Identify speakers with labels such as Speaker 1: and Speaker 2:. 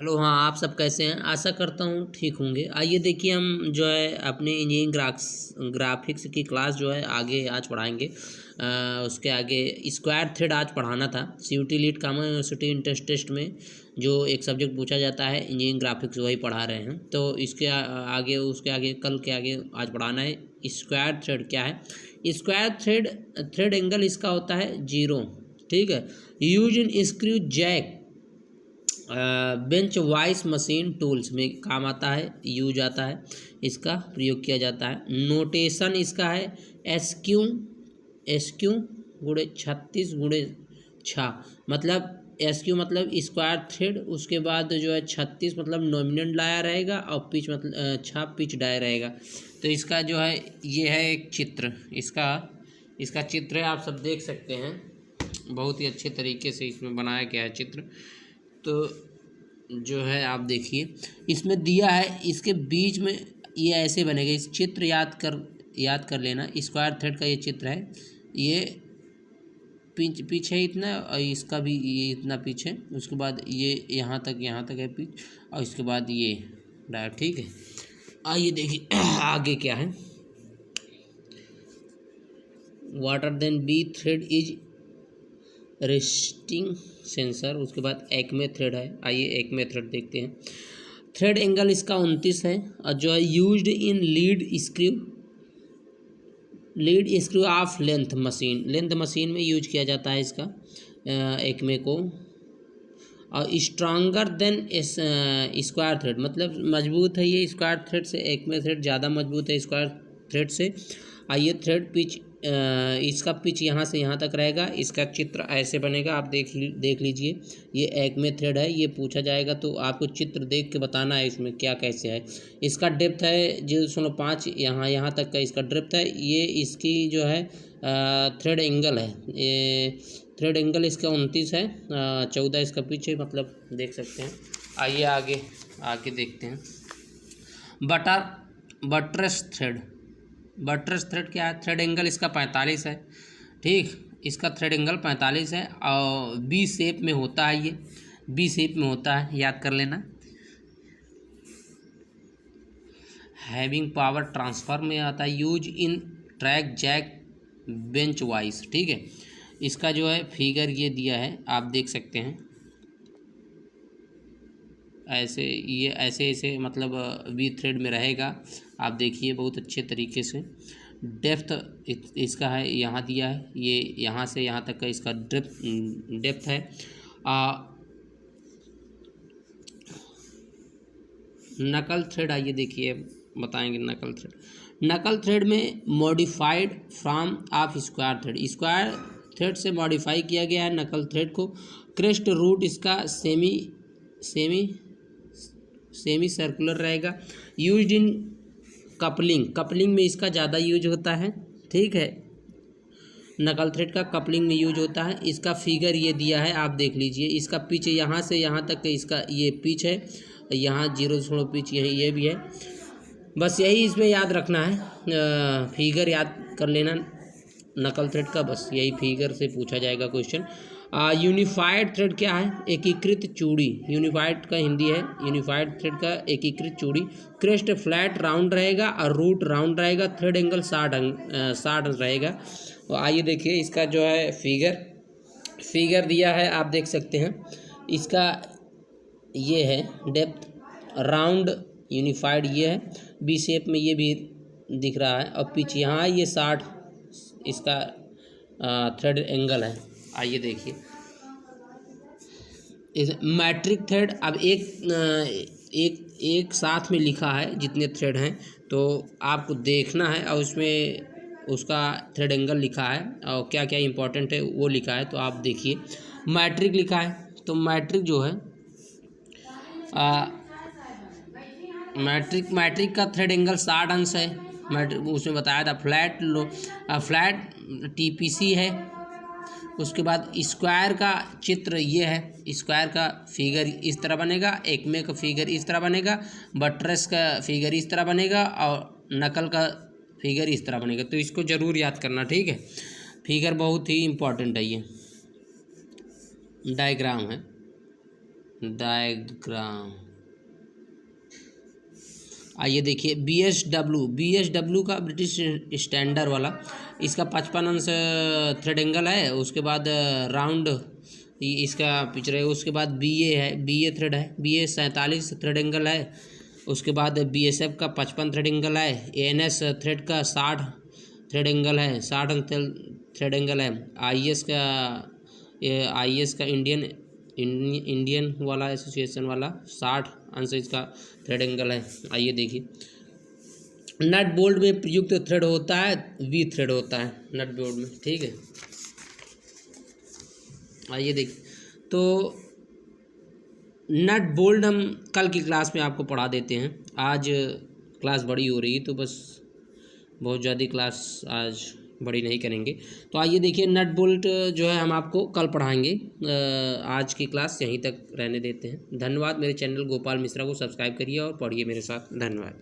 Speaker 1: Hello, हाँ, आप सब कैसे हैं? आशा करता हूँ ठीक होंगे। आइए देखिए, हम जो है अपने इंजीनियरिंग ग्राफिक्स की क्लास जो है आगे आज पढ़ाएंगे। उसके आगे स्क्वायर थ्रेड आज पढ़ाना था। CUT लीड कॉमन यूनिवर्सिटी इंट्रेंस टेस्ट में जो एक सब्जेक्ट पूछा जाता है इंजीनियरिंग ग्राफिक्स, वही पढ़ा रहे हैं। तो इसके आगे उसके आगे कल के आगे आज पढ़ाना है स्क्वायर थ्रेड क्या है। स्क्वायर थ्रेड एंगल इसका होता है 0। ठीक है। Use in screw jack bench vice machine tools में काम आता है, यूज आता है, इसका प्रयोग किया जाता है। नोटेशन इसका है एस क्यू गुणे 36 गुणे 6, मतलब SQ मतलब स्क्वायर थ्रेड, उसके बाद जो है 36 मतलब नॉमिनल डाया रहेगा और पिच मतलब 6 पिच डाया रहेगा। तो इसका जो है ये है एक चित्र, इसका चित्र है, आप सब देख सकते हैं। बहुत ही अच्छे तरीके से इसमें बनाया गया है चित्र। तो जो है आप देखिए, इसमें दिया है, इसके बीच में ये ऐसे बनेगा। इस चित्र याद कर लेना। स्क्वायर थ्रेड का ये चित्र है, ये पिच है इतना, और इसका भी ये इतना पिच है। उसके बाद ये यहाँ तक है पिच, और इसके बाद ये डायरेक्ट। ठीक है। आइए देखिए आगे क्या है। Water then B thread is resting sensor. उसके बाद एक्मे थ्रेड है। आइए एक्मे थ्रेड देखते हैं। थ्रेड एंगल इसका 29 है, और जो है used in lead screw of length machine में यूज किया जाता है इसका एक्मे को। और स्ट्रांगर देन स्क्वायर थ्रेड, मतलब मजबूत है ये स्क्वायर थ्रेड से। एक्मे थ्रेड ज़्यादा मजबूत है स्क्वायर थ्रेड से। आइए थ्रेड पिच, इसका पिच यहाँ से यहाँ तक रहेगा। इसका चित्र ऐसे बनेगा, आप देख लीजिए। ये एक्मे थ्रेड है, ये पूछा जाएगा तो आपको चित्र देख के बताना है इसमें क्या कैसे है। इसका डेप्थ है 0.5, यहाँ तक का इसका डेप्थ है। ये इसकी जो है थ्रेड एंगल है, ये थ्रेड एंगल इसका 29 है। 14 इसका पिच है, मतलब देख सकते हैं। आइए आगे देखते हैं। बटरस थ्रेड क्या है? थ्रेड एंगल इसका 45 है। ठीक, इसका थ्रेड एंगल 45 है, और बी शेप में होता है। ये बी शेप में होता है, याद कर लेना। हैविंग पावर ट्रांसफर में आता है। Use in track jack bench vice. ठीक है। इसका जो है फिगर ये दिया है, आप देख सकते हैं। ऐसे मतलब बी थ्रेड में रहेगा, आप देखिए बहुत अच्छे तरीके से। डेप्थ इसका है, यहाँ दिया है, ये यहाँ से यहाँ तक का इसका डेप्थ है। नकल थ्रेड, आइए देखिए बताएंगे। नकल थ्रेड में modified from of square thread से मॉडिफाई किया गया है नकल थ्रेड को। क्रेस्ट रूट इसका सेमी सर्कुलर रहेगा। यूज्ड इन कपलिंग में इसका ज़्यादा यूज होता है। ठीक है। नकल थ्रेड का कपलिंग में यूज होता है। इसका फिगर ये दिया है, आप देख लीजिए। इसका पिच यहाँ से यहाँ तक इसका ये पिच है, यहाँ 0 पिच यही ये भी है। बस यही इसमें याद रखना है, फिगर याद कर लेना नकल थ्रेड का। बस यही फिगर से पूछा जाएगा क्वेश्चन। यूनिफाइड थ्रेड क्या है? एकीकृत चूड़ी। यूनिफाइड का हिंदी है यूनिफाइड थ्रेड का एकीकृत चूड़ी। क्रेस्ट फ्लैट राउंड रहेगा और रूट राउंड रहेगा। थ्रेड एंगल 60 रहेगा। तो आइए देखिए, इसका जो है फिगर दिया है, आप देख सकते हैं। इसका ये है डेप्थ, राउंड यूनिफाइड ये है, बी शेप में ये भी दिख रहा है, और पिच यहाँ ये 60 इसका थ्रेड एंगल है। आइए देखिए इस मैट्रिक थ्रेड। अब एक साथ में लिखा है जितने थ्रेड हैं, तो आपको देखना है, और उसमें उसका थ्रेड एंगल लिखा है और क्या क्या इंपॉर्टेंट है वो लिखा है। तो आप देखिए मैट्रिक लिखा है, तो मैट्रिक जो है मैट्रिक का थ्रेड एंगल 60 अंश है। मैट्रिक उसमें बताया था। फ्लैट TPC है। उसके बाद स्क्वायर का चित्र ये है। स्क्वायर का फिगर इस तरह बनेगा, एक्मे का फिगर इस तरह बनेगा, बटरस का फिगर इस तरह बनेगा, और नकल का फिगर इस तरह बनेगा। तो इसको ज़रूर याद करना। ठीक है। फिगर बहुत ही इम्पोर्टेंट है, ये डायग्राम है। डायग्राम। आइए देखिए BSW का ब्रिटिश स्टैंडर्ड वाला, इसका 55 अंश थ्रेड एंगल है। उसके बाद राउंड इसका पिक्चर है। उसके बाद BA है, BA थ्रेड है, BA 47 थ्रेड एंगल है। उसके बाद BSF का 55 थ्रेड एंगल है। ANS थ्रेड का 60 थ्रेड एंगल है, 60 थ्रेड एंगल है। IS का इंडियन वाला एसोसिएशन वाला 60 अंश इसका थ्रेड एंगल है। आइए देखिए, नट बोल्ट में प्रयुक्त थ्रेड होता है V थ्रेड होता है नट बोल्ट में, ठीक है। आइए देखिए, तो नट बोल्ट हम कल की क्लास में आपको पढ़ा देते हैं। आज क्लास बड़ी हो रही है तो बस बहुत ज़्यादा क्लास आज बड़ी नहीं करेंगे। तो आइए देखिए, नट बोल्ट जो है हम आपको कल पढ़ाएंगे। आज की क्लास यहीं तक रहने देते हैं। धन्यवाद। मेरे चैनल गोपाल मिश्रा को सब्सक्राइब करिए और पढ़िए मेरे साथ। धन्यवाद।